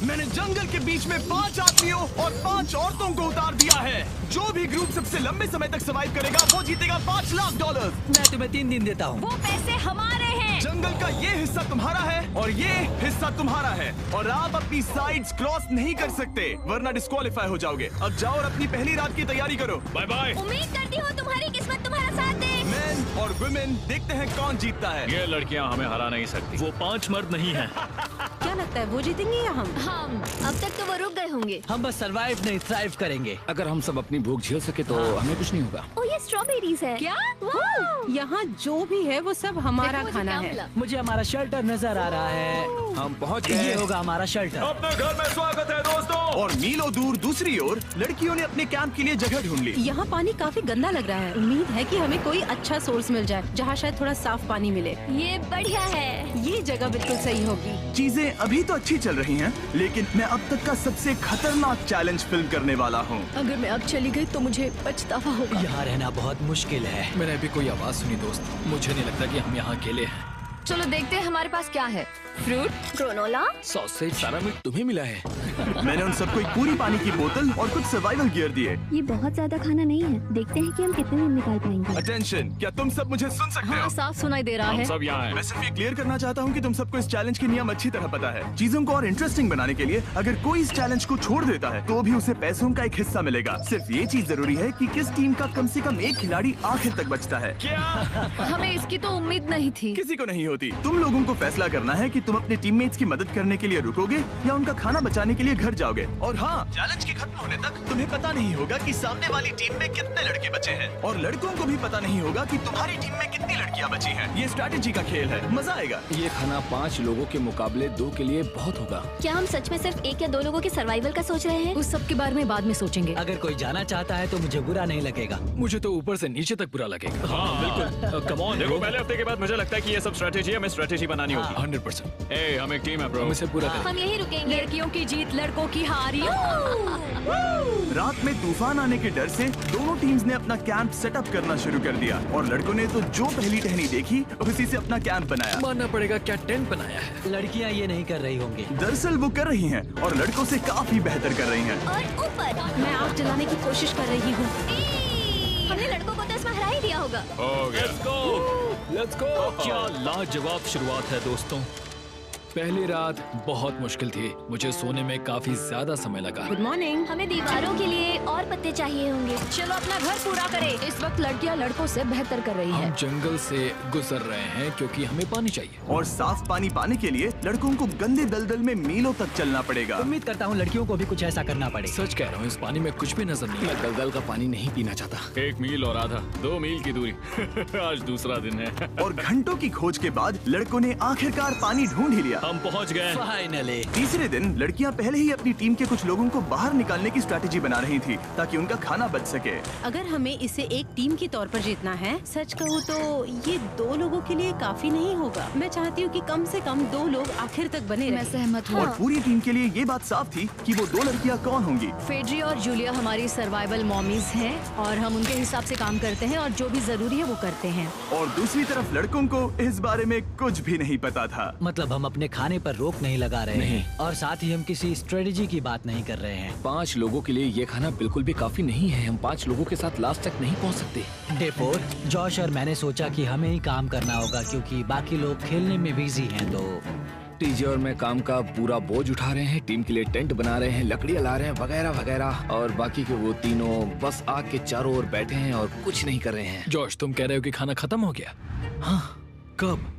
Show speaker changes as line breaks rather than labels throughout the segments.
मैंने जंगल के बीच में 5 आदमियों और 5 औरतों को उतार दिया है। जो भी ग्रुप सबसे लंबे समय तक सर्वाइव करेगा वो जीतेगा $5 लाख।
मैं तुम्हें 3 दिन देता हूँ।
वो पैसे हमारे हैं।
जंगल का ये हिस्सा तुम्हारा है और ये हिस्सा तुम्हारा है और आप अपनी साइड्स क्रॉस नहीं कर सकते वरना डिस्क्वालीफाई हो जाओगे। अब जाओ और अपनी पहली रात की तैयारी करो। Bye bye.
उम्मीद करती हूँ तुम्हारी किस्मत तुम्हारा साथ दे।
मेन और वुमेन, देखते हैं कौन जीतता है।
ये लड़कियां हमें हरा नहीं सकती। वो 5 मर्द नहीं हैं।
क्या लगता है वो जीतेंगे या हम?
अब तक तो वो रुक गए होंगे।
हम बस सरवाइव नहीं थ्राइव करेंगे।
अगर हम सब अपनी भूख झेल सके तो हमें कुछ नहीं होगा।
ओ ये स्ट्रॉबेरीज है। क्या?
यहाँ जो भी है वो सब हमारा खाना है।
मुझे हमारा शेल्टर नजर आ रहा है।
हम पहुँच
ये
गए।
होगा हमारा शेल्टर।
अपने घर में स्वागत है दोस्तों।
और मीलों दूर दूसरी ओर लड़कियों ने अपने कैंप के लिए जगह ढूंढ ली।
यहाँ पानी काफी गंदा लग रहा है। उम्मीद है कि हमें कोई अच्छा सोर्स मिल जाए जहाँ शायद थोड़ा साफ पानी मिले।
ये बढ़िया है।
ये जगह बिल्कुल सही होगी।
चीजें अभी तो अच्छी चल रही हैं, लेकिन मैं अब तक का सबसे खतरनाक चैलेंज फिल्म करने वाला हूँ।
अगर मैं अब चली गई तो मुझे पछतावा होगा।
यहाँ रहना बहुत मुश्किल है।
मैंने अभी कोई आवाज सुनी दोस्त। मुझे नहीं लगता कि हम यहाँ अकेले हैं।
चलो देखते हैं हमारे पास क्या है। फ्रूट, ग्रेनोला,
सॉसेज, सारा मीट तुम्हें मिला है।
मैंने उन सबको एक पूरी पानी की बोतल और कुछ सर्वाइवल गियर दिए।
ये बहुत ज्यादा खाना नहीं है। देखते हैं कि हम कितने दिन निकाल पाएंगे।
अटेंशन, क्या तुम सब मुझे सुन सकते हो?
साफ सुनाई दे रहा
हम
है।
सब यहाँ हैं।
मैं सिर्फ ये क्लियर करना चाहता हूँ कि तुम सबको इस चैलेंज के नियम अच्छी तरह पता है। चीजों को और इंटरेस्टिंग बनाने के लिए अगर कोई इस चैलेंज को छोड़ देता है तो भी उसे पैसों का एक हिस्सा मिलेगा। सिर्फ ये चीज जरूरी है कि किस टीम का कम से कम एक खिलाड़ी आखिर तक बचता है।
हमें इसकी तो उम्मीद नहीं थी।
किसी को नहीं होती। तुम लोगों को फैसला करना है कि तुम अपने टीममेट्स की मदद करने के लिए रुकोगे या उनका खाना बचाने के लिए घर जाओगे। और हाँ, चैलेंज के खत्म होने तक तुम्हें पता नहीं होगा कि सामने वाली टीम में कितने लड़के बचे हैं और लड़कों को भी पता नहीं होगा कि तुम्हारी टीम में कितनी लड़कियां बची हैं। ये स्ट्रैटेजी का खेल है, मजा आएगा।
ये खाना 5 लोगों के मुकाबले 2 के लिए बहुत होगा।
क्या हम सच में सिर्फ 1 या 2 लोगों के सर्वाइवल का सोच रहे हैं?
उस सब के बारे में बाद में सोचेंगे।
अगर कोई जाना चाहता है तो मुझे बुरा नहीं लगेगा।
मुझे तो ऊपर से नीचे तक बुरा लगेगा।
हाँ बिल्कुल। Come on. देखो पहले हफ्ते के बाद मुझे लगता है कि ये सब स्ट्रेटेजी हमें स्ट्रेटेजी बनानी होगी।
100%।
ए, हम एक टीम है ब्रो।
हम इसे पूरा करें।
हम यही रुकेंगे।
लड़कियों की जीत, लड़कों की हार।
रात में तूफान आने के डर से दोनों टीम्स ने अपना कैंप सेटअप करना शुरू कर दिया और लड़कों ने तो जो पहली टहनी देखी उसी से अपना कैंप बनाया।
मानना पड़ेगा क्या टेंट बनाया है।
लड़कियाँ ये नहीं कर रही होंगी।
दरअसल वो कर रही हैं और लड़कों से काफी बेहतर कर रही हैं।
और ऊपर
मैं आग जलाने की कोशिश कर रही हूँ।
हमने लड़कों को तो इसमें हरा ही दिया होगा।
हो गया।
Let's go.
क्या लाजवाब शुरुआत है दोस्तों।
पहली रात बहुत मुश्किल थी। मुझे सोने में काफी ज्यादा समय लगा।
Good morning.
हमें दीवारों के लिए और पत्ते चाहिए होंगे।
चलो अपना घर पूरा करें। इस वक्त लड़कियां लड़कों से बेहतर कर रही
हम
है।
जंगल से गुजर रहे हैं क्योंकि हमें पानी चाहिए।
और साफ पानी पाने के लिए लड़कों को गंदे दलदल में मीलों तक चलना पड़ेगा।
उम्मीद करता हूँ लड़कियों को भी कुछ ऐसा करना पड़े।
सच कह रहा हूँ, इस पानी में कुछ भी नजर नहीं। मैं दलदल का पानी नहीं पीना चाहता।
1 मील और आधा, 2 मील की दूरी। आज दूसरा दिन है।
और घंटों की खोज के बाद लड़कों ने आखिरकार पानी ढूंढ ही लिया।
हम पहुंच गए।
फाइनली।
तीसरे दिन लड़कियां पहले ही अपनी टीम के कुछ लोगों को बाहर निकालने की स्ट्रैटेजी बना रही थी ताकि उनका खाना बच सके।
अगर हमें इसे एक टीम के तौर पर जीतना है, सच कहूँ तो ये 2 लोगों के लिए काफी नहीं होगा। मैं चाहती हूँ कि कम से कम 2 लोग आखिर तक बने
मैं
रहें।
सहमत हूँ।
और पूरी टीम के लिए ये बात साफ थी कि वो 2 लड़कियां कौन होंगी।
फेड्री और जूलिया हमारी सर्वाइवल मॉमीज हैं और हम उनके हिसाब से काम करते हैं और जो भी जरूरी है वो करते हैं।
और दूसरी तरफ लड़कों को इस बारे में कुछ भी नहीं पता था।
मतलब हम अपने खाने पर रोक नहीं लगा रहे हैं और साथ ही हम किसी स्ट्रेटेजी की बात नहीं कर रहे हैं।
5 लोगों के लिए ये खाना बिल्कुल भी काफी नहीं है। हम 5 लोगों के साथ लास्ट तक नहीं पहुंच सकते।
डे 4, जॉश और मैंने सोचा कि हमें ही काम करना होगा क्योंकि बाकी लोग खेलने में बिजी हैं। तो
टीजे और मैं काम का पूरा बोझ उठा रहे हैं। टीम के लिए टेंट बना रहे हैं, लकड़ियाँ ला रहे हैं, वगैरह वगैरह। और बाकी के वो तीनों बस आग के चारों ओर बैठे हैं और कुछ नहीं कर रहे हैं। जॉश, तुम कह रहे हो कि खाना खत्म हो गया? हाँ, कब?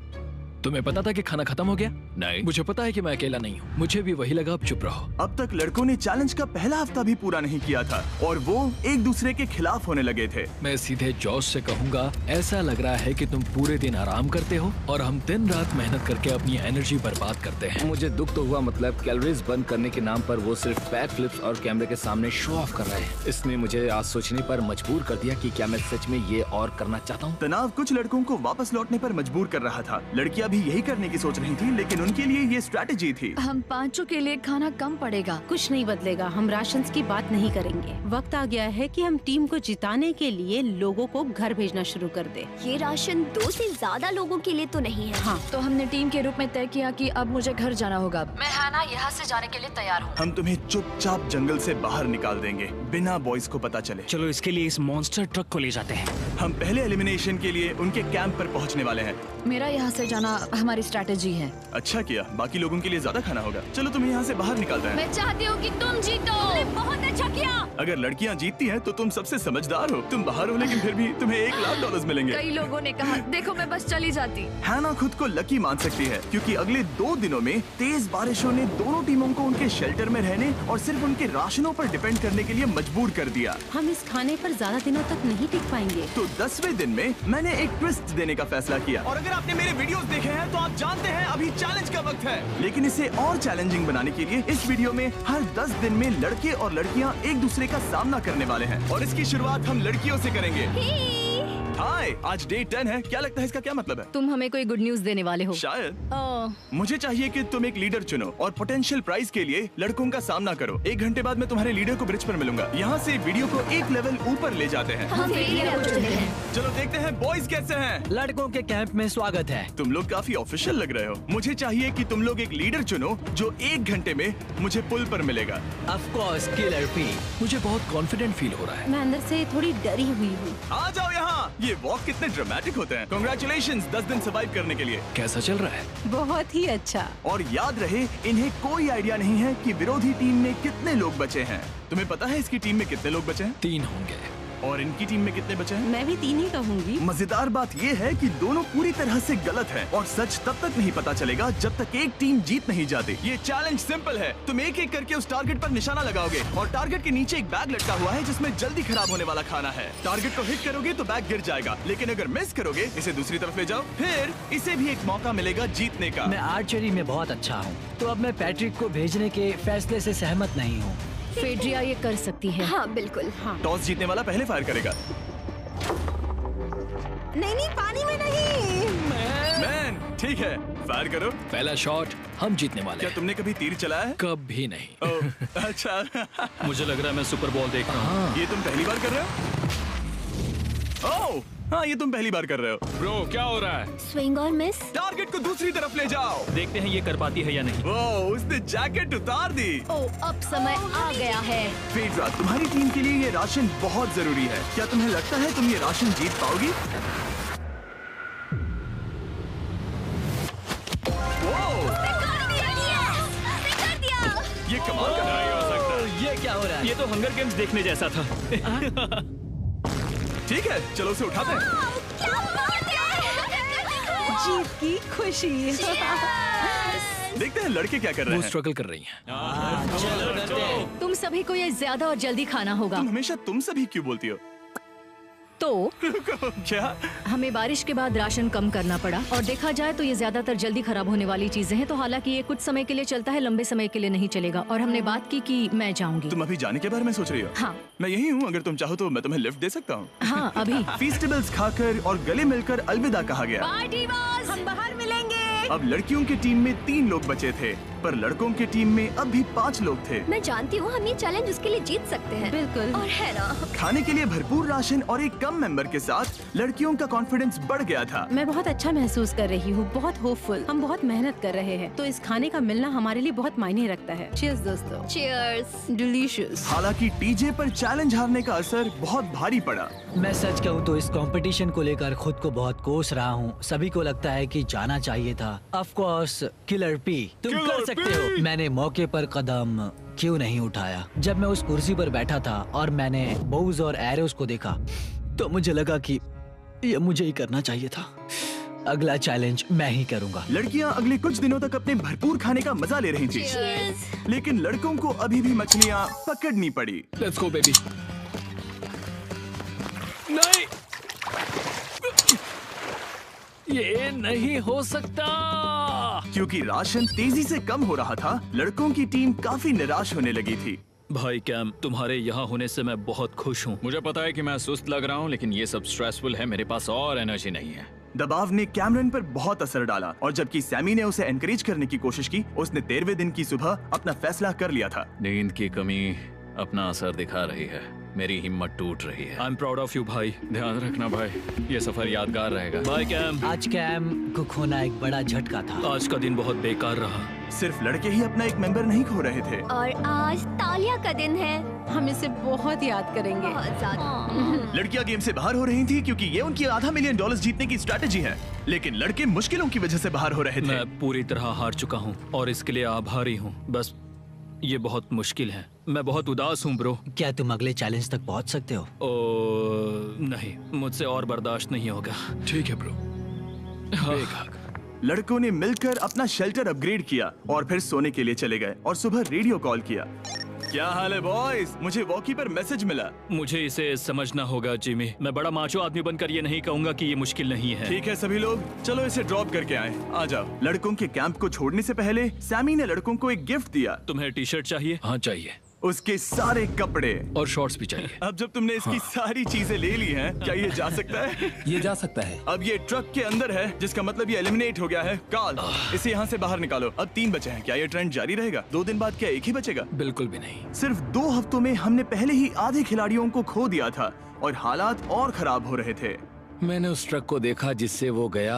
तुम्हें पता था कि खाना खत्म हो गया?
नहीं।
मुझे पता है कि मैं अकेला नहीं हूँ। मुझे भी वही लगा। अब चुप रहो।
अब तक लड़कों ने चैलेंज का पहला हफ्ता भी पूरा नहीं किया था और वो एक दूसरे के खिलाफ होने लगे थे।
मैं सीधे जॉश से कहूँगा, ऐसा लग रहा है कि तुम पूरे दिन आराम करते हो और हम दिन रात मेहनत करके अपनी एनर्जी बर्बाद करते हैं। मुझे दुख तो हुआ, मतलब कैलोरीज बर्न करने के नाम पर वो सिर्फ बैक फ्लिप्स और कैमरे के सामने शो ऑफ कर रहे हैं। इसने मुझे आज सोचने पर मजबूर कर दिया कि क्या मैं सच में ये और करना चाहता हूँ।
तनाव कुछ लड़कों को वापस लौटने पर मजबूर कर रहा था। लड़कियां भी यही करने की सोच रही थी, लेकिन उनके लिए ये स्ट्रैटेजी थी।
हम पांचों के लिए खाना कम पड़ेगा।
कुछ नहीं बदलेगा, हम राशंस की बात नहीं करेंगे। वक्त आ गया है कि हम टीम को जिताने के लिए लोगों को घर भेजना शुरू कर दे।
ये राशन 2 से ज्यादा लोगों के लिए तो नहीं है।
हाँ,
तो हमने टीम के रूप में तय किया कि अब मुझे घर जाना होगा। मैं हैना यहाँ से जाने के लिए तैयार हूँ।
हम तुम्हें चुपचाप जंगल से बाहर निकाल देंगे बिना बॉयज को पता चले।
चलो इसके लिए इस मॉन्स्टर ट्रक को ले जाते हैं।
हम पहले एलिमिनेशन के लिए उनके कैंप पर पहुंचने वाले हैं।
मेरा यहाँ से जाना हमारी स्ट्रैटेजी है।
अच्छा किया, बाकी लोगों के लिए ज्यादा खाना होगा। चलो तुम्हें यहाँ से बाहर निकालते हैं।
मैं चाहती हूँ कि तुम जीतो। बहुत अच्छा किया।
अगर लड़कियाँ जीतती हैं तो तुम सबसे समझदार हो। तुम बाहर हो लेकिन फिर भी तुम्हें $1,00,000 मिलेंगे।
कई लोगों ने कहा देखो मैं बस चली जाती।
हैना खुद को लकी मान सकती है क्योंकि अगले 2 दिनों में तेज बारिशों ने दोनों टीमों को उनके शेल्टर में रहने और सिर्फ उनके राशनों पर डिपेंड करने के लिए मजबूर कर दिया।
हम इस खाने पर ज्यादा दिनों तक नहीं टिक पाएंगे।
तो 10वें दिन में मैंने एक ट्विस्ट देने का फैसला किया। और अगर आपने मेरे वीडियोस देखे हैं तो आप जानते हैं अभी चैलेंज का वक्त है। लेकिन इसे और चैलेंजिंग बनाने के लिए इस वीडियो में हर 10 दिन में लड़के और लड़कियां एक दूसरे का सामना करने वाले हैं और इसकी शुरुआत हम लड़कियों से करेंगे। हाय, आज डे 10 है। क्या लगता है इसका क्या मतलब है?
तुम हमें कोई गुड न्यूज देने वाले हो।
शायद।
ओह,
मुझे चाहिए कि तुम एक लीडर चुनो और पोटेंशियल प्राइज के लिए लड़कों का सामना करो। 1 घंटे बाद मैं तुम्हारे लीडर को ब्रिज पर मिलूंगा। यहाँ से वीडियो को एक लेवल ऊपर ले जाते हैं।
हम लीडर को चुनते हैं।
चलो देखते हैं बॉयज कैसे हैं।
लड़कों के कैंप में स्वागत है।
तुम लोग काफी ऑफिशियल लग रहे हो। मुझे चाहिए कि तुम लोग एक लीडर चुनो जो 1 घंटे में मुझे पुल पर मिलेगा।
Of course killer P.
मुझे बहुत कॉन्फिडेंट फील हो रहा है।
मैं अंदर से थोड़ी डरी हुई हूँ।
आ जाओ यहाँ। ये वॉक कितने ड्रामेटिक होते हैं। कांग्रेचुलेशंस 10 दिन सर्वाइव करने के लिए।
कैसा चल रहा है?
बहुत ही अच्छा।
और याद रहे, इन्हें कोई आइडिया नहीं है कि विरोधी टीम में कितने लोग बचे हैं। तुम्हें पता है इसकी टीम में कितने लोग बचे हैं?
3 होंगे।
और इनकी टीम में कितने बचे हैं?
मैं भी 3 ही कहूँगी।
मजेदार बात ये है कि दोनों पूरी तरह से गलत हैं और सच तब तक नहीं पता चलेगा जब तक एक टीम जीत नहीं जाती। ये चैलेंज सिंपल है। तुम एक एक करके उस टारगेट पर निशाना लगाओगे और टारगेट के नीचे एक बैग लटका हुआ है जिसमें जल्दी खराब होने वाला खाना है। टारगेट को हिट करोगे तो बैग गिर जाएगा, लेकिन अगर मिस करोगे इसे दूसरी तरफ ले जाओ, फिर इसे भी एक मौका मिलेगा जीतने का।
मैं आर्चरी में बहुत अच्छा हूँ, तो अब मैं पैट्रिक को भेजने के फैसले से सहमत नहीं हूँ।
फेड्रिया ये कर सकती है।
हाँ बिल्कुल।
हाँ।
टॉस जीतने वाला पहले फायर करेगा।
नहीं, पानी में नहीं।
मैन, ठीक है, फायर करो।
पहला शॉट हम जीतने वाले
क्या
हैं।
तुमने कभी तीर चलाया है?
कभी नहीं।
ओह, अच्छा।
मुझे लग रहा है मैं सुपर बॉल देख रहा हूँ।
ये तुम पहली बार कर रहे हो? ओह, हाँ, ये तुम पहली बार कर रहे हो।
ब्रो क्या हो रहा है?
स्विंग और मिस।
टारगेट को दूसरी तरफ ले जाओ।
देखते हैं ये कर पाती है या नहीं।
ओह, उसने जैकेट उतार दी।
ओह, अब समय आ गया है।
फेड्रा, तुम्हारी टीम के लिए ये राशन बहुत जरूरी है। क्या तुम्हें लगता है तुम ये राशन जीत पाओगी? ये कमाल का
नहीं हो सकता।
ये क्या हो रहा है?
ये तो हंगर गेम्स देखने जैसा था।
ठीक है, चलो उसे उठाते हैं।
जीत की खुशी।
देखते हैं लड़के क्या कर रहे
वो
हैं।
स्ट्रगल कर रही हैं।
तुम सभी को ये ज्यादा और जल्दी खाना होगा।
तुम हमेशा तुम सभी क्यों बोलती हो?
तो
क्या?
हमें बारिश के बाद राशन कम करना पड़ा और देखा जाए तो ये ज्यादातर जल्दी खराब होने वाली चीजें हैं। तो हालांकि ये कुछ समय के लिए चलता है, लंबे समय के लिए नहीं चलेगा। और हमने बात की कि मैं जाऊंगी।
तुम अभी जाने के बारे में सोच रही हो?
हाँ।
मैं यही हूँ, अगर तुम चाहो तो मैं तुम्हें लिफ्ट दे सकता हूँ।
हाँ, अभी।
फीस्टेबल्स खाकर और गले मिलकर अलविदा कहा गया।
हम बाहर मिलेंगे।
अब लड़कियों की टीम में 3 लोग बचे थे, पर लड़कों की टीम में अब भी 5 लोग थे।
मैं जानती हूँ हम ये चैलेंज उसके लिए जीत सकते हैं।
बिल्कुल।
और है ना।
खाने के लिए भरपूर राशन और एक कम मेंबर के साथ लड़कियों का कॉन्फिडेंस बढ़ गया था।
मैं बहुत अच्छा महसूस कर रही हूँ, बहुत होपफुल। हम बहुत मेहनत कर रहे हैं, तो इस खाने का मिलना हमारे लिए बहुत मायने रखता है। चीयर्स दोस्तों।
चीयर्स।
डिलीशियस।
हालांकि टीजे पर चैलेंज हारने का असर बहुत भारी पड़ा।
मैं सच कहूँ तो इस कंपटीशन को लेकर खुद को बहुत कोस रहा हूँ। सभी को लगता है कि जाना चाहिए था। ऑफ कोर्स किलर पी, तुम कर सकते हो। मैंने मौके पर कदम क्यों नहीं उठाया? जब मैं उस कुर्सी पर बैठा था और मैंने बोव्स और एरोस को देखा तो मुझे लगा कि ये मुझे ही करना चाहिए था। अगला चैलेंज मैं ही करूंगा।
लड़कियां अगले कुछ दिनों तक अपने भरपूर खाने का मजा ले रही थी, लेकिन लड़कों को अभी भी मछलियां पकड़नी पड़ी।
Let's go baby. नहीं, ये नहीं हो सकता।
क्योंकि राशन तेजी से कम हो रहा था, लड़कों की टीम काफी निराश होने लगी थी।
भाई कैम, तुम्हारे यहाँ होने से मैं बहुत खुश हूँ। मुझे पता है कि मैं सुस्त लग रहा हूँ, लेकिन ये सब स्ट्रेसफुल है। मेरे पास और एनर्जी नहीं है।
दबाव ने कैमरन पर बहुत असर डाला और जबकि सैमी ने उसे एनकरेज करने की कोशिश की, उसने 13वें दिन की सुबह अपना फैसला कर लिया था।
नींद की कमी अपना असर दिखा रही है, मेरी हिम्मत टूट रही है।
I am proud of you भाई, ध्यान रखना भाई, ये सफर यादगार रहेगा। Bye cam.
आज कैम को खोना एक बड़ा झटका था।
आज का दिन बहुत बेकार रहा।
सिर्फ लड़के ही अपना एक मेंबर नहीं खो रहे थे।
और आज तालिया का दिन है,
हम इसे बहुत याद करेंगे।
बहुत ज्यादा।
लड़कियां गेम से बाहर हो रही थी क्योंकि ये उनकी $500 मिलियन जीतने की स्ट्रेटेजी है, लेकिन लड़के मुश्किलों की वजह से बाहर हो रहे थे।
मैं पूरी तरह हार चुका हूँ और इसके लिए आभारी हूँ। बस ये बहुत मुश्किल है, मैं बहुत उदास हूँ ब्रो।
क्या तुम अगले चैलेंज तक पहुंच सकते हो?
नहीं, मुझसे और बर्दाश्त नहीं होगा।
ठीक है ब्रो।
लड़कों ने मिलकर अपना शेल्टर अपग्रेड किया और फिर सोने के लिए चले गए और सुबह रेडियो कॉल किया। क्या हाल है बॉयज? मुझे वॉकी पर मैसेज मिला।
मुझे इसे समझना होगा जिमी। मैं बड़ा माचो आदमी बनकर ये नहीं कहूंगा कि ये मुश्किल नहीं है।
ठीक है सभी लोग, चलो इसे ड्रॉप करके आए। आ जाओ। लड़कों के कैंप को छोड़ने से पहले सैमी ने लड़कों को एक गिफ्ट दिया।
तुम्हें टी शर्ट चाहिए?
हाँ चाहिए।
उसके सारे कपड़े
और शॉर्ट्स भी चाहिए।
अब जब तुमने इसकी सारी चीजें ले ली हैं, क्या ये जा सकता है?
ये जा सकता है।
अब ये ट्रक के अंदर है, जिसका मतलब ये एलिमिनेट हो गया है। कार्ल, इसे यहाँ से बाहर निकालो। अब 3 बचे हैं। क्या ये ट्रेंड जारी रहेगा? 2 दिन बाद क्या एक ही बचेगा?
बिल्कुल भी नहीं।
सिर्फ 2 हफ्तों में हमने पहले ही आधे खिलाड़ियों को खो दिया था और हालात और खराब हो रहे थे।
मैंने उस ट्रक को देखा जिससे वो गया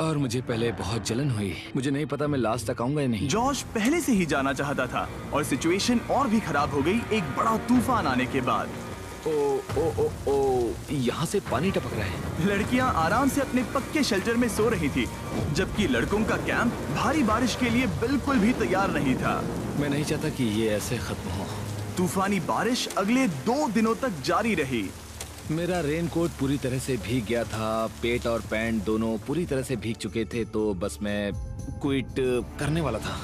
और मुझे पहले बहुत जलन हुई। मुझे नहीं पता मैं लास्ट तक आऊंगा या नहीं।
जॉश पहले से ही जाना चाहता था और सिचुएशन और भी खराब हो गई एक बड़ा तूफान आने के बाद।
ओ, यहाँ से पानी टपक रहा है।
लड़कियां आराम से अपने पक्के शेल्टर में सो रही थी, जबकि लड़कों का कैंप भारी बारिश के लिए बिल्कुल भी तैयार नहीं था।
मैं नहीं चाहता कि ये ऐसे खत्म हो।
तूफानी बारिश अगले 2 दिनों तक जारी रही।
मेरा रेनकोट पूरी तरह से भीग गया था, पेट और पैंट दोनों पूरी तरह से भीग चुके थे, तो बस मैं क्विट करने वाला था।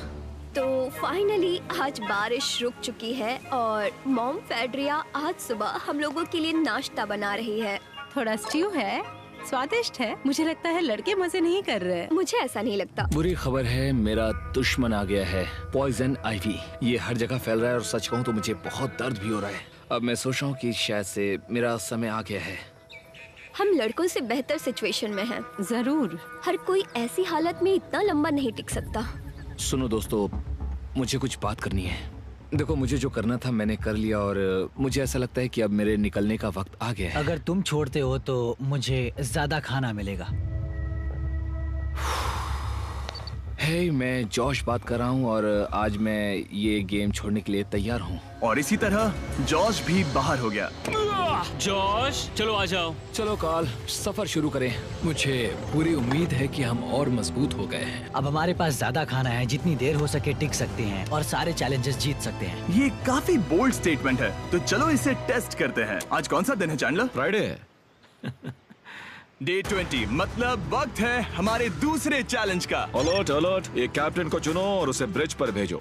तो फाइनली आज बारिश रुक चुकी है और मॉम फेड्रिया आज सुबह हम लोगों के लिए नाश्ता बना रही है।
थोड़ा स्ट्यू है, स्वादिष्ट है। मुझे लगता है लड़के मजे नहीं कर रहे।
मुझे ऐसा नहीं लगता।
बुरी खबर है, मेरा दुश्मन आ गया है, पॉइजन आइवी। ये हर जगह फैल रहा है और सच कहूँ तो मुझे बहुत दर्द भी हो रहा है। अब मैं सोच रहा हूँ कि शायद से मेरा समय आ गया है।
हम लड़कों से बेहतर सिचुएशन में हैं।
जरूर।
हर कोई ऐसी हालत में इतना लंबा नहीं टिक सकता।
सुनो दोस्तों, मुझे कुछ बात करनी है। देखो, मुझे जो करना था मैंने कर लिया और मुझे ऐसा लगता है कि अब मेरे निकलने का वक्त आ गया है।
अगर तुम छोड़ते हो तो मुझे ज्यादा खाना मिलेगा।
हे, मैं जॉश बात कर रहा हूँ और आज मैं ये गेम छोड़ने के लिए तैयार हूँ।
और इसी तरह जॉश भी बाहर हो गया।
जॉश, चलो आ जाओ।
चलो कार्ल, सफर शुरू करें। मुझे पूरी उम्मीद है कि हम और मजबूत हो गए हैं।
अब हमारे पास ज्यादा खाना है, जितनी देर हो सके टिक सकते हैं और सारे चैलेंजेस जीत सकते हैं।
ये काफी बोल्ड स्टेटमेंट है, तो चलो इसे टेस्ट करते हैं। आज कौन सा दिन है चैंडलर?
फ्राइडे है।
Day 20, मतलब वक्त है हमारे दूसरे चैलेंज का।
अलर्ट अलर्ट, एक कैप्टन को चुनो और उसे ब्रिज पर भेजो।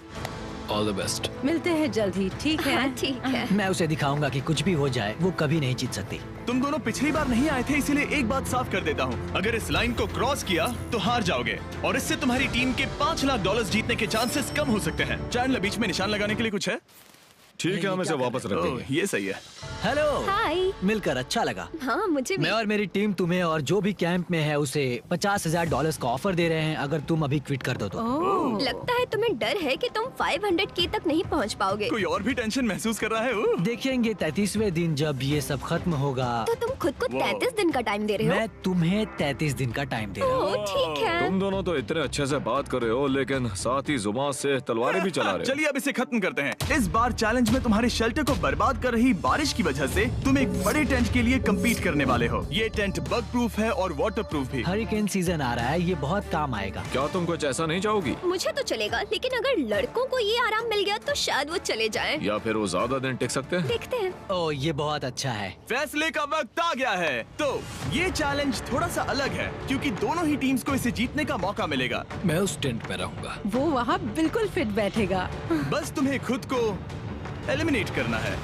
All the best.
मिलते हैं जल्द ही, ठीक है?
हाँ, ठीक है।
मैं उसे दिखाऊंगा कि कुछ भी हो जाए वो कभी नहीं जीत सकती।
तुम दोनों पिछली बार नहीं आए थे, इसीलिए एक बात साफ कर देता हूँ। अगर इस लाइन को क्रॉस किया तो हार जाओगे और इससे तुम्हारी टीम के $5 लाख जीतने के चांसेस कम हो सकते हैं। चैंडलर, बीच में निशान लगाने के लिए कुछ है?
ठीक है, हम इसे वापस रख देंगे।
ये सही है।
हेलो।
हाय।
मिलकर अच्छा लगा।
हाँ, मुझे भी।
मैं और मेरी टीम तुम्हें और जो भी कैंप में है उसे $50,000 का ऑफर दे रहे हैं अगर तुम अभी क्विट कर दो तो।
लगता है तुम्हें डर है कि तुम 500K तक नहीं पहुंच पाओगे।
कोई और भी टेंशन महसूस कर रहा है?
देखेंगे 33वें दिन जब ये सब खत्म होगा।
तो तुम खुद को 33 दिन का टाइम दे रहे हो?
मैं तुम्हें 33 दिन का टाइम दे रहा हूँ।
ओह, ठीक है।
तुम दोनों तो इतने अच्छे से बात कर रहे हो, लेकिन साथ ही जुबान से तलवारें भी चला रहे हो।
चलिए अब इसे खत्म करते हैं। इस बार चैलेंज में तुम्हारे शेल्टर को बर्बाद कर रही बारिश की वजह से तुम एक बड़े टेंट के लिए कम्पीट करने वाले हो। ये टेंट बग प्रूफ है और वाटर प्रूफ भी।
हरिकेन सीजन आ रहा है, ये बहुत काम आएगा।
क्या तुम कुछ ऐसा नहीं चाहोगी?
मुझे तो चलेगा, लेकिन अगर लड़कों को ये आराम मिल गया तो शायद वो चले जाएं।
या फिर वो ज्यादा दिन टिक सकते हैं?
देखते हैं।
ओह, ये बहुत अच्छा है।
फैसले का वक्त आ गया है। तो ये चैलेंज थोड़ा सा अलग है क्योंकि दोनों ही टीम्स को इसे जीतने का मौका मिलेगा।
मैं उस टेंट में रहूंगा।
वो वहाँ बिल्कुल फिट बैठेगा।
बस तुम्हें खुद को एलिमिनेट करना है।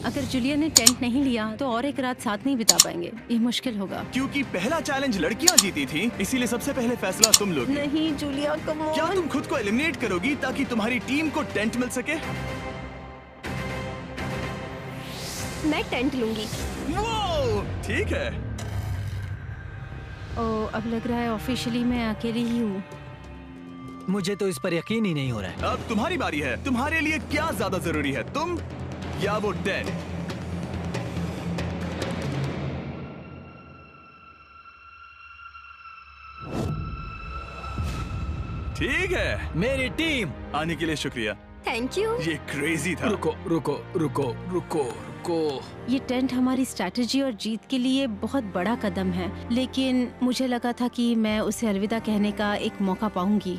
अगर जूलिया ने टेंट नहीं लिया तो और एक रात साथ नहीं बिता पाएंगे। ये मुश्किल होगा।
क्योंकि पहला चैलेंज लड़कियां जीती थी, इसीलिए सबसे पहले फैसला तुम लोगी।
नहीं जूलिया, कम ऑन।
क्या तुम खुद को एलिमिनेट करोगी ताकि तुम्हारी टीम को टेंट मिल सके?
मैं टेंट लूंगी।
वो ठीक है।
अब लग रहा है ऑफिशियली मैं अकेली ही हूँ।
मुझे तो इस पर यकीन ही नहीं हो रहा है।
अब तुम्हारी बारी है। तुम्हारे लिए क्या ज्यादा जरूरी है, तुम या वो टेंट? ठीक है,
मेरी टीम।
आने के लिए शुक्रिया।
Thank you.
ये क्रेजी था।
रुको रुको रुको रुको रुको।
ये टेंट हमारी स्ट्रैटेजी और जीत के लिए बहुत बड़ा कदम है, लेकिन मुझे लगा था कि मैं उसे अलविदा कहने का एक मौका पाऊंगी।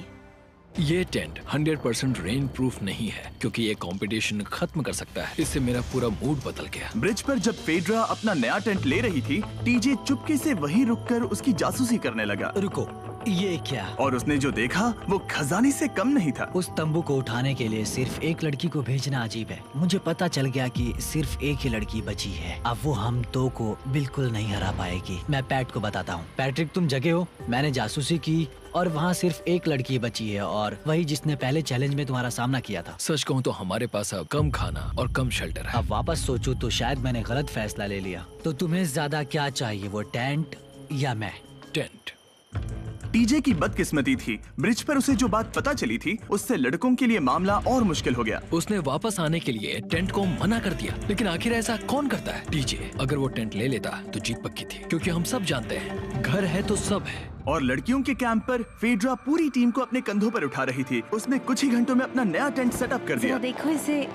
ये टेंट 100% रेन प्रूफ नहीं है, क्योंकि ये कंपटीशन खत्म कर सकता है। इससे मेरा पूरा मूड बदल गया।
ब्रिज पर जब फेड्रा अपना नया टेंट ले रही थी, टीजे चुपके से वहीं रुककर उसकी जासूसी करने लगा।
रुको, ये क्या?
और उसने जो देखा वो खजाने से कम नहीं था।
उस तंबू को उठाने के लिए सिर्फ एक लड़की को भेजना अजीब है। मुझे पता चल गया कि सिर्फ एक ही लड़की बची है। अब वो हम दो को बिल्कुल नहीं हरा पाएगी। मैं पैट को बताता हूँ। पैट्रिक, तुम जगे हो? मैंने जासूसी की और वहाँ सिर्फ एक लड़की बची है, और वही जिसने पहले चैलेंज में तुम्हारा सामना किया था।
सच कहूँ तो हमारे पास अब कम खाना और कम शेल्टर है।
अब वापस सोचूं तो शायद मैंने गलत फैसला ले लिया। तो तुम्हें ज्यादा क्या चाहिए, वो टेंट या मैं?
टेंट।
टीजे की बदकिस्मती थी, ब्रिज पर उसे जो बात पता चली थी उससे लड़कों के लिए मामला और मुश्किल हो गया।
उसने वापस आने के लिए टेंट को मना कर दिया, लेकिन आखिर ऐसा कौन करता है? टीजे, अगर वो टेंट ले लेता तो जीत पक्की थी, क्योंकि हम सब जानते हैं घर है तो सब है।
और लड़कियों के कैंप पर फेड्रा पूरी टीम को अपने कंधों पर उठा रही थी। उसने कुछ ही घंटों में अपना नया टेंट सेटअप कर दिया।
देखो इसे,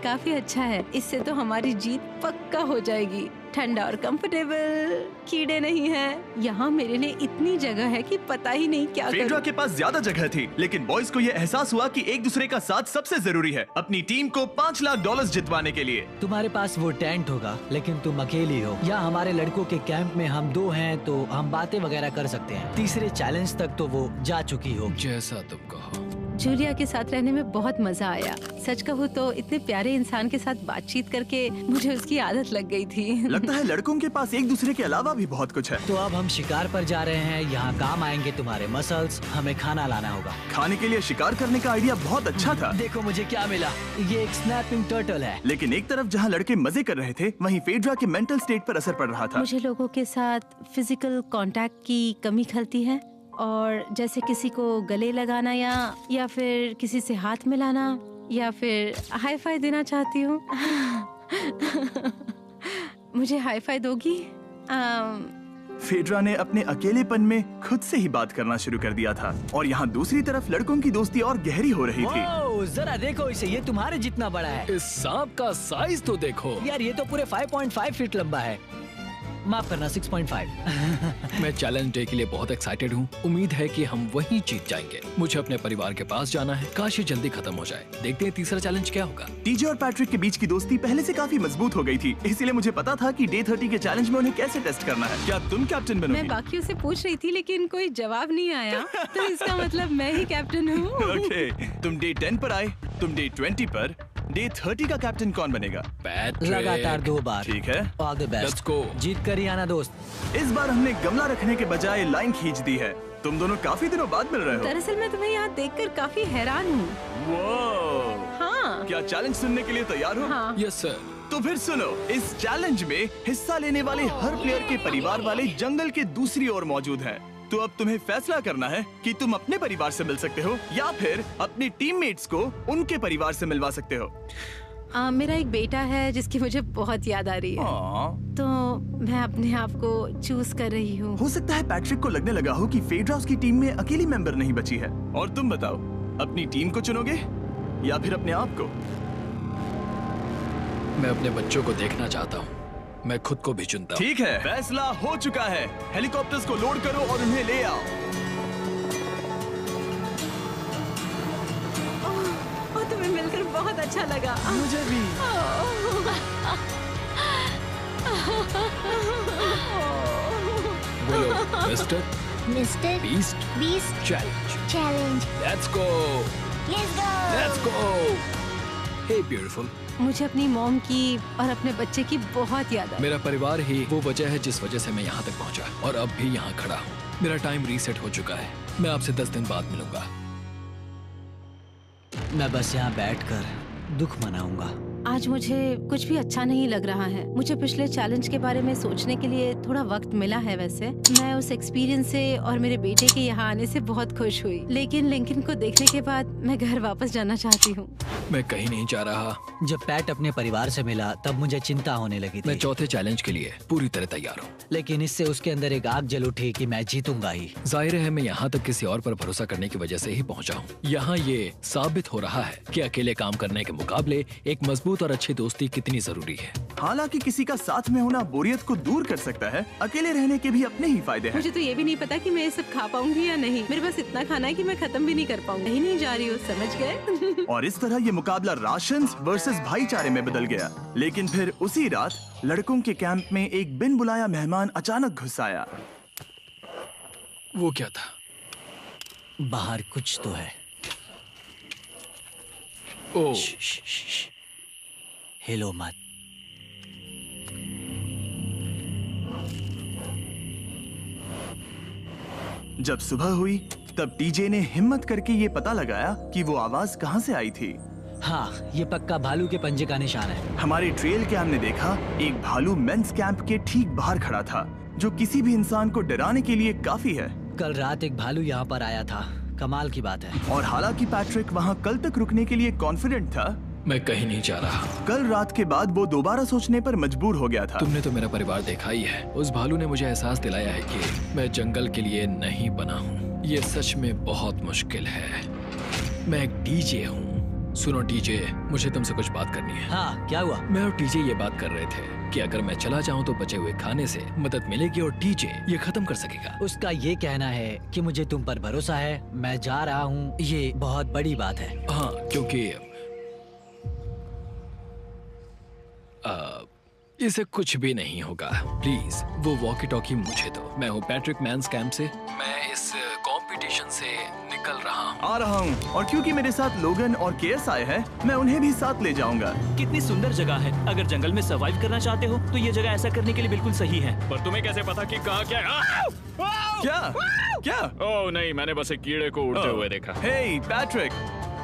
काफी अच्छा है। इससे तो हमारी जीत पक्का हो जाएगी। ठंडा और कंफर्टेबल, कीड़े नहीं हैं। यहाँ मेरे लिए इतनी जगह है कि पता ही नहीं क्या
फेड्रा
करूं।
के पास ज्यादा जगह थी, लेकिन बॉयज को ये एहसास हुआ कि एक दूसरे का साथ सबसे जरूरी है अपनी टीम को $5 लाख जितवाने के लिए।
तुम्हारे पास वो टेंट होगा, लेकिन तुम अकेली हो। या हमारे लड़कों के कैंप में हम दो हैं तो हम बातें वगैरह कर सकते हैं। तीसरे चैलेंज तक तो वो जा चुकी हो।
जैसा तुम कहो।
जूलिया के साथ रहने में बहुत मजा आया। सच कहूँ तो इतने प्यारे इंसान के साथ बातचीत करके मुझे उसकी आदत लग गई थी।
लगता है लड़कों के पास एक दूसरे के अलावा भी बहुत कुछ है।
तो अब हम शिकार पर जा रहे हैं। यहाँ काम आएंगे तुम्हारे मसल्स। हमें खाना लाना होगा।
खाने के लिए शिकार करने का आइडिया बहुत अच्छा था।
देखो मुझे क्या मिला, ये एक स्नैपिंग टर्टल है।
लेकिन एक तरफ जहाँ लड़के मजे कर रहे थे, वहीं फेड्रा के मेंटल स्टेट पर असर पड़ रहा था।
मुझे लोगों के साथ फिजिकल कांटेक्ट की कमी खलती है, और जैसे किसी को गले लगाना या फिर किसी से हाथ मिलाना या फिर हाई फाई देना चाहती हूँ। मुझे हाई फाई दोगी?
फेड्रा ने अपने अकेलेपन में खुद से ही बात करना शुरू कर दिया था, और यहाँ दूसरी तरफ लड़कों की दोस्ती और गहरी हो रही थी।
ओह, जरा देखो इसे, ये तुम्हारे जितना बड़ा है।
इस सांप का साइज तो देखो
यार, ये तो पूरे 5.5 फीट लंबा है। माफ करना, 6.5।
मैं चैलेंज डे के लिए बहुत एक्साइटेड हूँ। उम्मीद है कि हम वहीं जीत जाएंगे। मुझे अपने परिवार के पास जाना है। काश ये जल्दी खत्म हो जाए। देखते हैं तीसरा चैलेंज क्या होगा।
टीजे और पैट्रिक के बीच की दोस्ती पहले से काफी मजबूत हो गई थी, इसलिए मुझे पता था कि डे 30 के चैलेंज में उन्हें कैसे टेस्ट करना है। क्या तुम कैप्टन बनोगी?
मैं बाकियों से पूछ रही थी, लेकिन कोई जवाब नहीं आया, तो इसका मतलब मैं ही कैप्टन हूँ।
ओके, तुम डे 10 पर आए, तुम डे 20 पर। डे 30 का कैप्टन कौन बनेगा?
पैट्रिक।
लगातार 2 बार।
ठीक है,
all the best.
Let's go.
जीत कर ही आना दोस्त।
इस बार हमने गमला रखने के बजाय लाइन खींच दी है। तुम दोनों काफी दिनों बाद मिल रहे हो।
दरअसल मैं तुम्हें यहाँ देखकर काफी हैरान हूँ।
वो
हाँ।
क्या चैलेंज सुनने के लिए तैयार हो?
हाँ।
Yes sir.
तो फिर सुनो, इस चैलेंज में हिस्सा लेने वाले हर प्लेयर के परिवार वाले जंगल के दूसरी ओर मौजूद हैं। तो अब तुम्हें फैसला करना है कि तुम अपने परिवार से मिल सकते हो या फिर अपने टीममेट्स को उनके परिवार से मिलवा सकते हो।
मेरा एक बेटा है जिसकी मुझे बहुत याद आ रही है, तो मैं अपने आप को चूज कर रही हूँ।
हो सकता है पैट्रिक को लगने लगा हो कि फेड्रा उसकी टीम में अकेली मेंबर नहीं बची है। और तुम बताओ, अपनी टीम को चुनोगे या फिर अपने आप को?
मैं अपने बच्चों को देखना चाहता हूँ। मैं खुद को भी चुनता हूँ।
ठीक है, फैसला हो चुका है। हेलीकॉप्टर्स को लोड करो और उन्हें ले आओ।
तुम्हें मिलकर बहुत अच्छा लगा।
मुझे भी।
बोलो Mister
Beast challenge.
Let's go. Hey beautiful.
मुझे अपनी मॉम की और अपने बच्चे की बहुत याद आई।
मेरा परिवार ही वो वजह है जिस वजह से मैं यहाँ तक पहुँचा, और अब भी यहाँ खड़ा हूँ। मेरा टाइम रीसेट हो चुका है। मैं आपसे 10 दिन बाद मिलूंगा।
मैं बस यहाँ बैठकर दुख मनाऊंगा।
आज मुझे कुछ भी अच्छा नहीं लग रहा है। मुझे पिछले चैलेंज के बारे में सोचने के लिए थोड़ा वक्त मिला है। वैसे मैं उस एक्सपीरियंस से और मेरे बेटे के यहाँ आने से बहुत खुश हुई, लेकिन लिंकन को देखने के बाद मैं घर वापस जाना चाहती हूँ।
मैं कहीं नहीं जा रहा।
जब पैट अपने परिवार से मिला तब मुझे चिंता होने लगी थी।
मैं चौथे चैलेंज के लिए पूरी तरह तैयार हूँ,
लेकिन इससे उसके अंदर एक आग जल उठी कि मैं जीतूंगा ही।
जाहिर है मैं यहाँ तक किसी और पर भरोसा करने की वजह से ही पहुँचा हूँ। यहाँ ये साबित हो रहा है कि अकेले काम करने के मुकाबले एक मजबूत और अच्छी दोस्ती कितनी जरूरी है।
हालांकि किसी का साथ में होना बोरियत को दूर कर सकता है, अकेले रहने के भी अपने ही फायदे हैं।
मुझे तो ये भी नहीं पता कि मैं ये सब खा पाऊंगी या नहीं। मेरे पास इतना खाना है कि मैं खत्म भी नहीं कर पाऊंगी। कहीं नहीं जा रही हूँ, समझ गए?
और इस तरह ये मुकाबला राशन वर्सेस भाईचारे में बदल गया। लेकिन फिर उसी रात लड़कों के कैंप में एक बिन बुलाया मेहमान अचानक घुस आया।
वो क्या था?
बाहर कुछ तो है।
ओ,
हिलो मत।
जब सुबह हुई तब टीजे ने हिम्मत करके ये पता लगाया कि वो आवाज कहाँ से आई थी।
हाँ, ये पक्का भालू के पंजे का निशान है।
हमारे ट्रेल कैम ने देखा एक भालू मेंस कैंप के ठीक बाहर खड़ा था, जो किसी भी इंसान को डराने के लिए काफी है।
कल रात एक भालू यहाँ पर आया था, कमाल की बात है।
और हालांकि पैट्रिक वहाँ कल तक रुकने के लिए कॉन्फिडेंट था,
मैं कहीं नहीं जा रहा।
कल रात के बाद वो दोबारा सोचने पर मजबूर हो गया था।
तुमने तो मेरा परिवार देखा ही है। उस भालू ने मुझे एहसास दिलाया है कि मैं जंगल के लिए नहीं बना हूँ। ये सच में बहुत मुश्किल है। मैं एक डीजे हूँ। सुनो डीजे, मुझे तुमसे कुछ बात करनी है।
हाँ, क्या हुआ?
मैं और डीजे ये बात कर रहे थे कि अगर मैं चला जाऊँ तो बचे हुए खाने से मदद मिलेगी और डीजे ये खत्म कर सकेगा।
उसका ये कहना है कि मुझे तुम पर भरोसा है। मैं जा रहा हूँ, ये बहुत बड़ी बात है।
हाँ, क्योंकि इसे कुछ भी नहीं होगा। प्लीज वो वॉकी टॉकी मुझे दो। मैं हूँ पैट्रिक मेंस कैंप से। मैं इस कंपटीशन से निकल रहा हूँ।
आ रहा हूँ, और क्योंकि मेरे साथ लोगन और केएस आए हैं, मैं उन्हें भी साथ ले जाऊंगा।
कितनी सुंदर जगह है। अगर जंगल में सर्वाइव करना चाहते हो तो ये जगह ऐसा करने के लिए बिल्कुल सही है।
पर तुम्हें कैसे पता कि कहाँ क्या है?
क्या?
ओह नहीं, मैंने बस एक कीड़े को उड़ते हुए देखा।
हे पैट्रिक,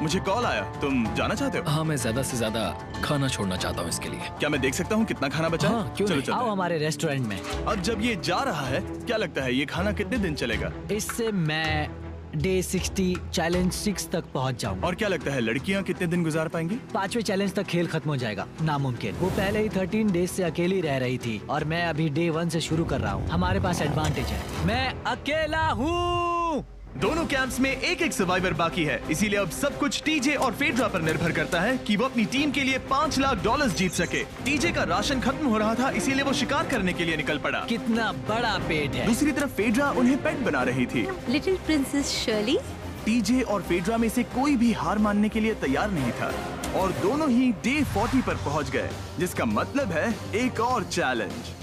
मुझे कॉल आया। तुम जाना चाहते हो?
हाँ, मैं ज्यादा से ज्यादा खाना छोड़ना चाहता हूँ इसके लिए।
क्या मैं देख सकता हूँ कितना खाना बचा?
हाँ, क्यों नहीं?
आओ हमारे रेस्टोरेंट में।
अब जब ये जा रहा है, क्या लगता है ये खाना कितने दिन चलेगा?
इससे मैं डे 60 चैलेंज 6 तक पहुंच जाऊंगा।
और क्या लगता है लड़कियां कितने दिन गुजार पाएंगी?
5वें चैलेंज तक खेल खत्म हो जाएगा। नामुमकिन। वो पहले ही 13 डेज से अकेली रह रही थी और मैं अभी डे 1 से शुरू कर रहा हूँ। हमारे पास एडवांटेज है, मैं अकेला हूँ।
दोनों कैंप्स में एक एक सर्वाइवर बाकी है, इसीलिए अब सब कुछ टीजे और फेड्रा पर निर्भर करता है कि वो अपनी टीम के लिए $5 लाख जीत सके। टीजे का राशन खत्म हो रहा था, इसीलिए वो शिकार करने के लिए निकल पड़ा।
कितना बड़ा पेट है।
दूसरी तरफ फेड्रा उन्हें पेट बना रही थी।
Little princess Shirley.
टीजे और फेड्रा में से कोई भी हार मानने के लिए तैयार नहीं था और दोनों ही डे 40 पर पहुंच गए, जिसका मतलब है एक और चैलेंज।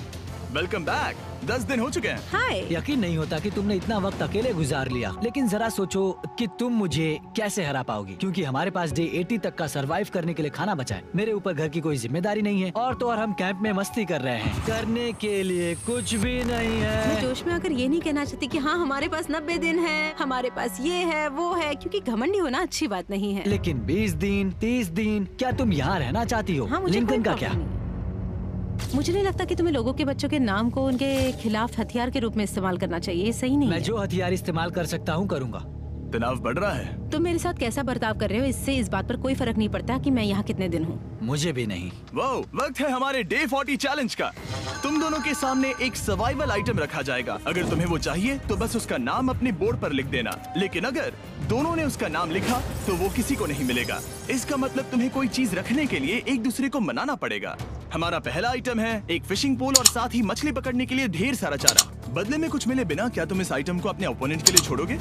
Welcome back. 10 दिन हो चुके हैं।
हाय।
यकीन नहीं होता कि तुमने इतना वक्त अकेले गुजार लिया, लेकिन जरा सोचो कि तुम मुझे कैसे हरा पाओगी, क्योंकि हमारे पास डे 80 तक का सरवाइव करने के लिए खाना बचा है। मेरे ऊपर घर की कोई जिम्मेदारी नहीं है और तो और हम कैंप में मस्ती कर रहे हैं। करने के लिए कुछ भी नहीं है।
मैं जोश में आकर ये नहीं कहना चाहती कि हाँ हमारे पास 90 दिन है, हमारे पास ये है वो है, क्योंकि घमंडी होना अच्छी बात नहीं है।
लेकिन 20 दिन 30 दिन क्या तुम यहाँ रहना चाहती हो?
हाँ, मुझे
लिंकन का
कोई
क्या?
प्रॉब्लम नहीं। मुझे नहीं लगता कि तुम्हें लोगों के बच्चों के नाम को उनके खिलाफ हथियार के रूप में इस्तेमाल करना चाहिए। ये सही नहीं
मैं
है।
जो हथियार इस्तेमाल कर सकता हूँ करूँगा।
तनाव बढ़ रहा है।
तुम मेरे साथ कैसा बर्ताव कर रहे हो, इससे इस बात पर कोई फर्क नहीं पड़ता कि मैं यहाँ कितने दिन हूँ।
मुझे भी नहीं।
वो वक्त है हमारे डे 40 चैलेंज का। तुम दोनों के सामने एक सर्वाइवल आइटम रखा जाएगा। अगर तुम्हें वो चाहिए तो बस उसका नाम अपने बोर्ड पर लिख देना, लेकिन अगर दोनों ने उसका नाम लिखा तो वो किसी को नहीं मिलेगा। इसका मतलब तुम्हें कोई चीज रखने के लिए एक दूसरे को मनाना पड़ेगा। हमारा पहला आइटम है एक फिशिंग पोल और साथ ही मछली पकड़ने के लिए ढेर सारा चारा। बदले में कुछ मिले बिना क्या तुम इस आइटम को अपने ओपोनेंट के लिए छोड़ोगे?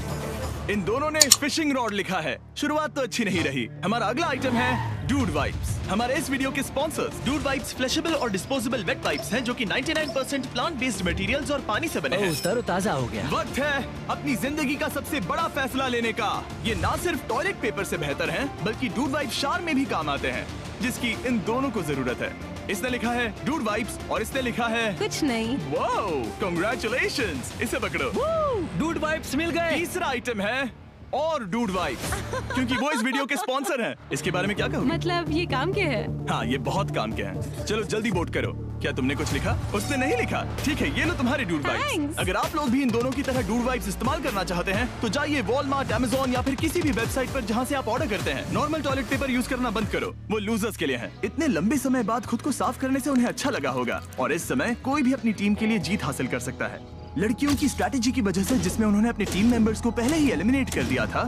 इन दोनों ने फिशिंग रॉड लिखा है। शुरुआत तो अच्छी नहीं रही। हमारा अगला आइटम है डूड वाइप्स। हमारे इस वीडियो के स्पॉन्सर्स डूड वाइप्स फ्लैशेबल और डिस्पोजेबल वेट वाइप्स हैं, जो कि 99% प्लांट बेस्ड मटेरियल्स और पानी से बने हैं।
तरोताजा हो गया।
वक्त है अपनी जिंदगी का सबसे बड़ा फैसला लेने का। ये ना सिर्फ टॉयलेट पेपर से बेहतर हैं, बल्कि डूड वाइप शार में भी काम आते हैं, जिसकी इन दोनों को जरूरत है। इसने लिखा है डूड वाइप्स और इसने लिखा है
कुछ नहीं।
Wow, congratulations. इसे पकड़ो।
डूड वाइप्स मिल गए।
तीसरा आइटम है और डूड वाइब्स, क्योंकि वो इस वीडियो के स्पॉन्सर हैं। इसके बारे में क्या कहोगे?
मतलब ये काम क्या है?
हाँ, ये बहुत काम के हैं। चलो जल्दी वोट करो। क्या तुमने कुछ लिखा? उसने नहीं लिखा। ठीक है, ये लो तुम्हारे डूड वाइब्स। अगर आप लोग भी इन दोनों की तरह डूड वाइब्स इस्तेमाल करना चाहते हैं तो जाइए वॉलमार्ट, अमेज़न या फिर किसी भी वेबसाइट पर जहाँ से आप ऑर्डर करते हैं। नॉर्मल टॉयलेट पेपर यूज करना बंद करो, वो लूजर्स के लिए है। इतने लंबे समय बाद खुद को साफ करने से उन्हें अच्छा लगा होगा, और इस समय कोई भी अपनी टीम के लिए जीत हासिल कर सकता है। लड़कियों की स्ट्रैटेजी की वजह से, जिसमें उन्होंने अपने टीम मेंबर्स को पहले ही एलिमिनेट कर दिया था,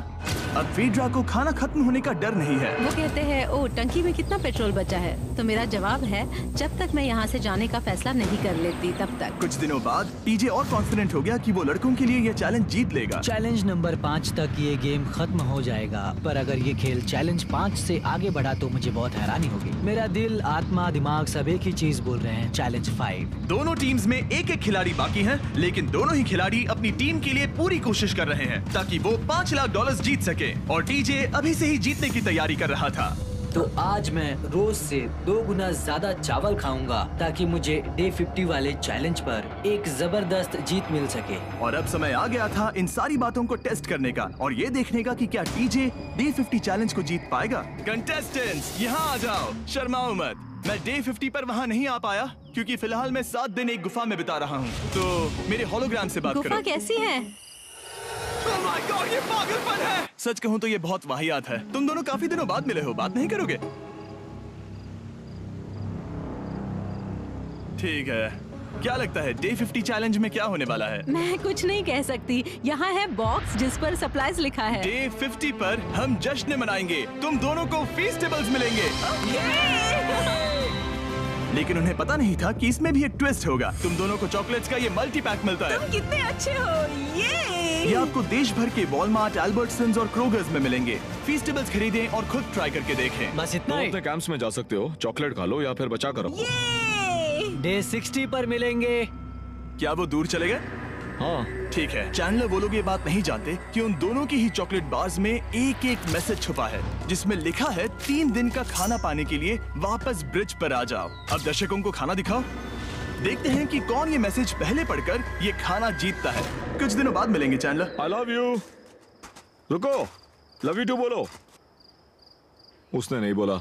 अब फेड्रा को खाना खत्म होने का डर नहीं है।
वो कहते हैं, ओ टंकी में कितना पेट्रोल बचा है? तो मेरा जवाब है, जब तक मैं यहाँ से जाने का फैसला नहीं कर लेती तब तक।
कुछ दिनों बाद टीजे और कॉन्फिडेंट हो गया कि वो लड़कों के लिए ये चैलेंज जीत लेगा।
चैलेंज नंबर 5 तक ये गेम खत्म हो जाएगा, पर अगर ये खेल चैलेंज 5 से आगे बढ़ा तो मुझे बहुत हैरानी होगी। मेरा दिल, आत्मा, दिमाग सब एक ही चीज बोल रहे हैं, चैलेंज 5।
दोनों टीम्स में एक एक खिलाड़ी बाकी हैं, लेकिन दोनों ही खिलाड़ी अपनी टीम के लिए पूरी कोशिश कर रहे हैं ताकि वो $5 लाख जीत सके, और टीजे अभी से ही जीतने की तैयारी कर रहा था।
तो आज मैं रोज से 2 गुना ज्यादा चावल खाऊंगा ताकि मुझे डे 50 वाले चैलेंज पर एक जबरदस्त जीत मिल सके।
और अब समय आ गया था इन सारी बातों को टेस्ट करने का और ये देखने का कि क्या टीजे डे 50 चैलेंज को जीत पाएगा। कंटेस्टेंट्स यहाँ आ जाओ, शर्माओ मत। मैं डे 50 पर वहाँ नहीं आ पाया क्योंकि फिलहाल मैं 7 दिन एक गुफा में बिता रहा हूँ, तो मेरे होलोग्राम से बात करो।
गुफा कैसी है?
Oh my God, ये पागलपन है। सच कहूँ तो ये बहुत वाहियात है। तुम दोनों काफी दिनों बाद मिले हो, बात नहीं करोगे? ठीक है, क्या लगता है डे 50 चैलेंज में क्या होने वाला है?
मैं कुछ नहीं कह सकती। यहाँ है बॉक्स जिस पर सप्लाईज लिखा है।
डे 50 पर हम जश्न मनाएंगे, तुम दोनों को फीस्टेबल्स मिलेंगे। लेकिन उन्हें पता नहीं था कि इसमें भी एक ट्विस्ट होगा। तुम दोनों को चॉकलेट्स का ये मल्टी पैक मिलता है।
तुम कितने अच्छे हो। ये
आपको देश भर के वॉलमार्ट, अल्बर्टसन्स और क्रोगर्स में मिलेंगे। फीस्टेबल्स खरीदें और खुद ट्राई करके देखें।
बस इतना ही।
अपने कैंप्स में जा सकते हो, चॉकलेट खा लो या फिर बचा कर रखो।
डे 60 पर मिलेंगे।
क्या वो दूर चले गए?
हाँ
ठीक है। चैंडलर वो लोग ये बात नहीं जानते कि उन दोनों की ही चॉकलेट बार्स में एक एक मैसेज छुपा है जिसमें लिखा है 3 दिन का खाना पाने के लिए वापस ब्रिज पर आ जाओ। अब दर्शकों को खाना दिखाओ, देखते हैं कि कौन ये मैसेज पहले पढ़कर ये खाना जीतता है। कुछ दिनों बाद मिलेंगे चैंडलर।
I love you. रुको, लव यू टू बोलो। उसने नहीं बोला।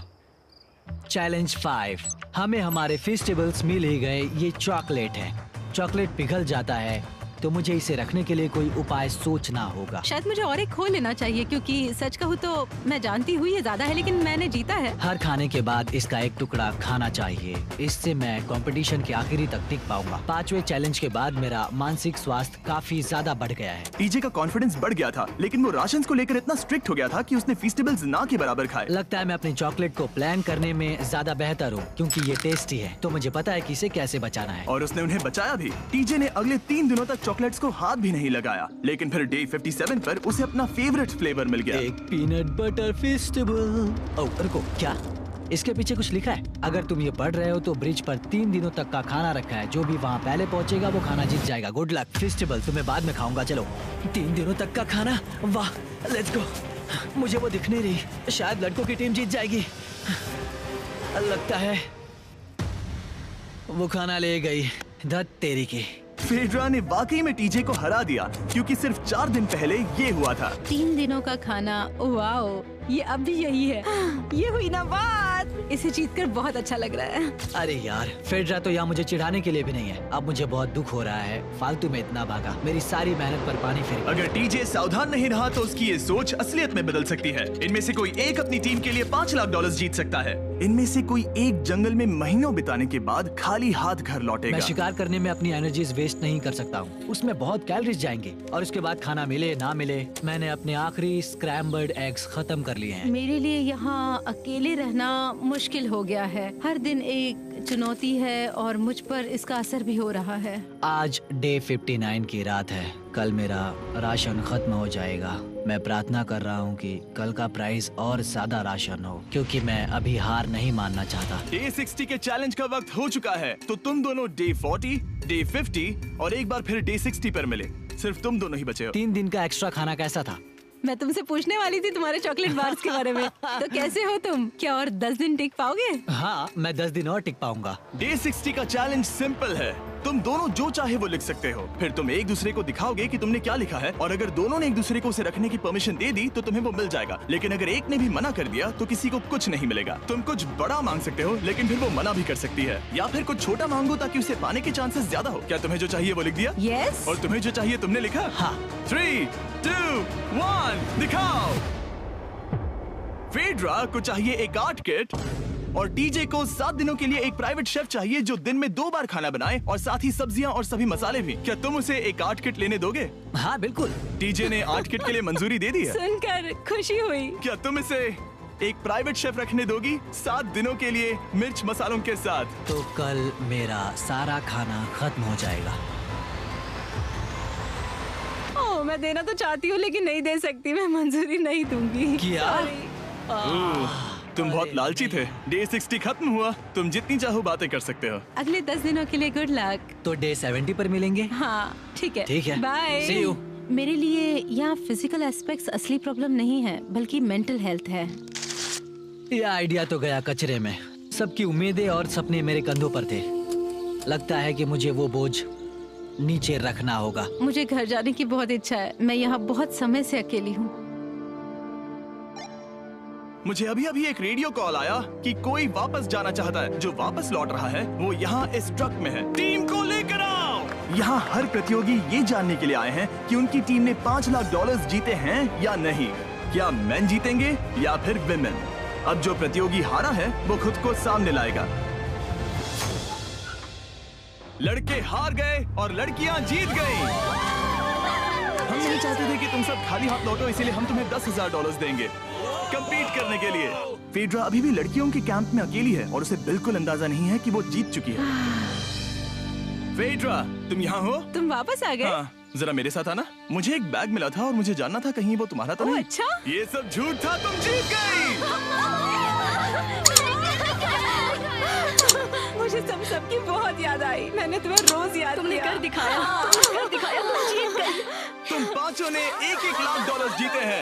चैलेंज 5, हमें हमारे फेस्टिवल्स मिल ही गए। ये चॉकलेट है। चॉकलेट पिघल जाता है तो मुझे इसे रखने के लिए कोई उपाय सोचना होगा।
शायद मुझे और एक खो लेना चाहिए, क्योंकि सच कहूँ तो मैं जानती हूँ ये ज्यादा है, लेकिन मैंने जीता है।
हर खाने के बाद इसका एक टुकड़ा खाना चाहिए, इससे मैं कंपटीशन के आखिरी तक टिक पाऊंगा। 5वें चैलेंज के बाद मेरा मानसिक स्वास्थ्य काफी ज्यादा बढ़ गया है।
टीजे का कॉन्फिडेंस बढ़ गया था, लेकिन वो राशंस को लेकर इतना स्ट्रिक्ट हो गया था कि उसने फीस्टेबल्स ना के बराबर खाए।
लगता है मैं अपनी चॉकलेट को प्लान करने में ज्यादा बेहतर हूँ, क्योंकि ये टेस्टी है तो मुझे पता है कि इसे कैसे बचाना है।
और उसने उन्हें बचाया भी। टीजे ने अगले 3 दिनों तक चॉकलेट्स को हाथ भी नहीं लगाया, लेकिन फिर डे 57 पर उसे अपना फेवरेट फ्लेवर मिल गया।
एक पीनट बटर फेस्टिवल। ओह रुको, क्या इसके पीछे कुछ लिखा है? अगर तुम ये पढ़ रहे हो तो ब्रिज पर 3 दिनों तक का खाना रखा है। जो भी वहाँ पहले पहुँचेगा वो खाना जीत जाएगा। Good luck. फेस्टिवल तुम्हें बाद में खाऊंगा। चलो, 3 दिनों तक का खाना, वाह, लेट्स गो। मुझे वो दिख नहीं रही, शायद लड़कों की टीम जीत जाएगी। लगता है वो खाना ले गई। धत तेरी की।
फेड्रा ने वाकई में टीजे को हरा दिया, क्योंकि सिर्फ 4 दिन पहले ये हुआ था।
3 दिनों का खाना, वाओ, ये अब भी यही है। ये हुई ना बात। इसे जीतकर बहुत अच्छा लग रहा है।
अरे यार, फेड्रा तो यहाँ मुझे चिढ़ाने के लिए भी नहीं है। अब मुझे बहुत दुख हो रहा है, फालतू में इतना भागा, मेरी सारी मेहनत पर पानी फिर गया।
अगर टीजे सावधान नहीं रहा तो उसकी ये सोच असलियत में बदल सकती है। इनमें से कोई एक अपनी टीम के लिए $5 लाख जीत सकता है। इनमें से कोई एक जंगल में महीनों बिताने के बाद खाली हाथ घर लौटेगा।
मैं शिकार करने में अपनी एनर्जीज वेस्ट नहीं कर सकता हूँ, उसमें बहुत कैलोरीज जाएंगे। और उसके बाद खाना मिले ना मिले, मैंने अपने आखिरी स्क्रैम्बल्ड एग्स खत्म कर लिए हैं।
मेरे लिए यहाँ अकेले रहना मुश्किल हो गया है। हर दिन एक चुनौती है और मुझ पर इसका असर भी हो रहा है।
आज डे 59 की रात है। कल मेरा राशन खत्म हो जाएगा। मैं प्रार्थना कर रहा हूँ कि कल का प्राइस और ज्यादा राशन हो, क्योंकि मैं अभी हार नहीं मानना चाहता।
डे 60 के चैलेंज का वक्त हो चुका है, तो तुम दोनों डे 40, डे 50 और एक बार फिर डे 60 पर मिले। सिर्फ तुम दोनों ही बचे हो।
3 दिन का एक्स्ट्रा खाना कैसा था?
मैं तुमसे पूछने वाली थी तुम्हारे चॉकलेट बार्स के बारे में। तो कैसे हो तुम? क्या और 10 दिन टिक पाओगे?
हाँ, मैं 10 दिन और टिक पाऊंगा।
डे 60 का चैलेंज सिंपल है। तुम दोनों जो चाहे वो लिख सकते हो, फिर तुम एक दूसरे को दिखाओगे कि तुमने क्या लिखा है, और अगर दोनों ने एक दूसरे को उसे रखने की परमिशन दे दी तो तुम्हें वो मिल जाएगा। लेकिन अगर एक ने भी मना कर दिया तो किसी को कुछ नहीं मिलेगा। तुम कुछ बड़ा मांग सकते हो, लेकिन फिर वो मना भी कर सकती है, या फिर कुछ छोटा मांगो ताकि उसे पाने के चांसेस ज्यादा हो। क्या तुम्हें जो चाहिए वो लिख दिया?
यस।
और तुम्हें जो चाहिए तुमने लिखा?
हाँ।
3, 2, 1 दिखाओ। फेड्रा को चाहिए एक आर्ट किट, और टीजे को 7 दिनों के लिए एक प्राइवेट शेफ चाहिए जो दिन में 2 बार खाना बनाए, और साथ ही सब्जियां और सभी मसाले भी। क्या तुम उसे एक आर्ट किट लेने दोगे?
हाँ बिल्कुल।
टीजे ने आर्ट किट के लिए मंजूरी दे दी है।
सुनकर खुशी हुई।
क्या तुम इसे एक प्राइवेट शेफ रखने दोगी 7 दिनों के लिए मिर्च मसालों के साथ?
तो कल मेरा सारा खाना खत्म हो जाएगा।
ओह, मैं देना तो चाहती हूँ लेकिन नहीं दे सकती, मैं मंजूरी नहीं दूंगी।
क्या?
तुम बहुत लालची थे। डे 60 खत्म हुआ, तुम जितनी चाहो बातें कर सकते हो।
अगले 10 दिनों के लिए गुड लक।
तो डे 70 पर मिलेंगे।
हाँ ठीक है।
ठीक है।
बाय।
See you।
मेरे लिए यहाँ फिजिकल एस्पेक्ट्स असली प्रॉब्लम नहीं है, बल्कि मेंटल हेल्थ है।
ये आइडिया तो गया कचरे में। सबकी उम्मीदें और सपने मेरे कंधों पर थे। लगता है कि मुझे वो बोझ नीचे रखना होगा।
मुझे घर जाने की बहुत इच्छा है। मैं यहाँ बहुत समय से अकेली हूँ।
मुझे अभी अभी एक रेडियो कॉल आया कि कोई वापस जाना चाहता है। जो वापस लौट रहा है वो यहाँ इस ट्रक में है। टीम को लेकर आओ। यहाँ हर प्रतियोगी ये जानने के लिए आए हैं कि उनकी टीम ने $5 लाख जीते हैं या नहीं। क्या मेन जीतेंगे या फिर विमेन? अब जो प्रतियोगी हारा है वो खुद को सामने लाएगा। लड़के हार गए और लड़कियां जीत गईं। हम नहीं चाहते थे कि तुम सब खाली हाथ लौटो, इसीलिए हम तुम्हें $10,000 देंगे कंपीट करने के लिए। फेड्रा अभी भी लड़कियों के कैंप में अकेली है और उसे बिल्कुल अंदाजा नहीं है कि वो जीत चुकी है। फेड्रा, तुम यहाँ हो?
तुम वापस आ गए?
हाँ, जरा मेरे साथ आना। मुझे एक बैग मिला था और मुझे जानना था कहीं वो तुम्हारा तो नहीं।
अच्छा?
ये सब झूठ था, तुम जीत गई।
मुझे सबकी बहुत याद आई। मैंने तुम्हें रोज याद
तुमने कर दिखाया। तुमने कर दिखाया, तुम जीत गई।
तुम पांचों ने $1-1 लाख जीते हैं।